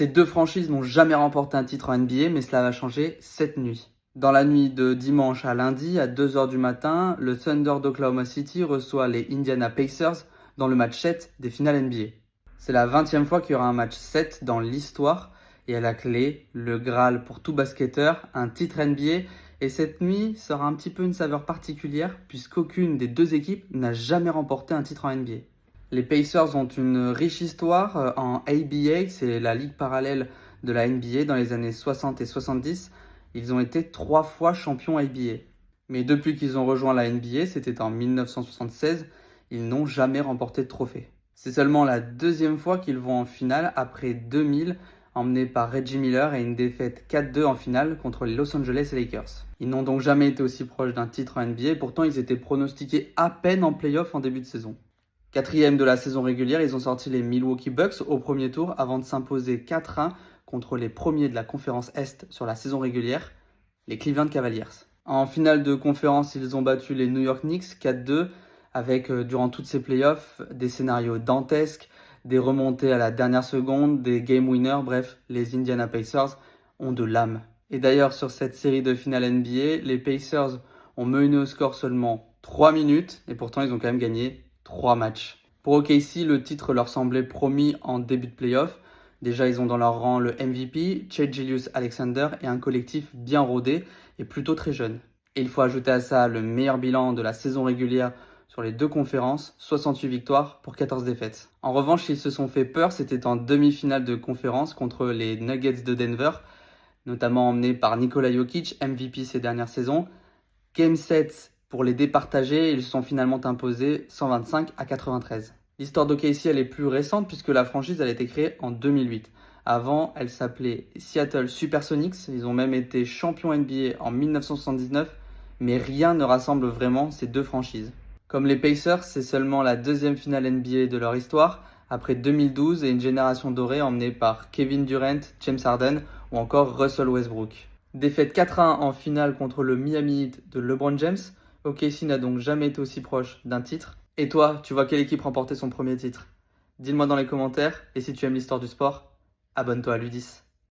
Ces deux franchises n'ont jamais remporté un titre en NBA, mais cela va changer cette nuit. Dans la nuit de dimanche à lundi, à 2 h du matin, le Thunder d'Oklahoma City reçoit les Indiana Pacers dans le match 7 des finales NBA. C'est la 20e fois qu'il y aura un match 7 dans l'histoire, et à la clé, le Graal pour tout basketteur, un titre NBA. Et cette nuit sera un petit peu une saveur particulière, puisqu'aucune des deux équipes n'a jamais remporté un titre en NBA. Les Pacers ont une riche histoire en ABA, c'est la ligue parallèle de la NBA dans les années 60 et 70. Ils ont été 3 fois champions ABA. Mais depuis qu'ils ont rejoint la NBA, c'était en 1976, ils n'ont jamais remporté de trophée. C'est seulement la deuxième fois qu'ils vont en finale après 2000, emmenés par Reggie Miller et une défaite 4-2 en finale contre les Los Angeles Lakers. Ils n'ont donc jamais été aussi proches d'un titre en NBA, pourtant ils étaient pronostiqués à peine en play-off en début de saison. 4e de la saison régulière, ils ont sorti les Milwaukee Bucks au premier tour avant de s'imposer 4-1 contre les premiers de la conférence Est sur la saison régulière, les Cleveland Cavaliers. En finale de conférence, ils ont battu les New York Knicks 4-2 avec, durant toutes ces playoffs, des scénarios dantesques, des remontées à la dernière seconde, des game winners, bref, les Indiana Pacers ont de l'âme. Et d'ailleurs, sur cette série de finales NBA, les Pacers ont mené au score seulement 3 minutes et pourtant ils ont quand même gagné 3 matchs. Pour OKC, le titre leur semblait promis en début de playoff. Déjà, ils ont dans leur rang le MVP, Shai Gilgeous-Alexander, et un collectif bien rodé et plutôt très jeune. Et il faut ajouter à ça le meilleur bilan de la saison régulière sur les deux conférences, 68 victoires pour 14 défaites. En revanche, ils se sont fait peur, c'était en demi-finale de conférence contre les Nuggets de Denver, notamment emmenés par Nikola Jokic, MVP ces dernières saisons. Game 7 pour les départager, ils se sont finalement imposés 125-93. L'histoire d'OKC, elle est plus récente puisque la franchise elle a été créée en 2008. Avant, elle s'appelait Seattle Supersonics. Ils ont même été champions NBA en 1979, mais rien ne rassemble vraiment ces deux franchises. Comme les Pacers, c'est seulement la deuxième finale NBA de leur histoire, après 2012 et une génération dorée emmenée par Kevin Durant, James Harden ou encore Russell Westbrook. Défaite 4-1 en finale contre le Miami Heat de LeBron James, OKC n'a donc jamais été aussi proche d'un titre. Et toi, tu vois quelle équipe remporter son premier titre? Dis-le moi dans les commentaires, et si tu aimes l'histoire du sport, abonne-toi à l'U10.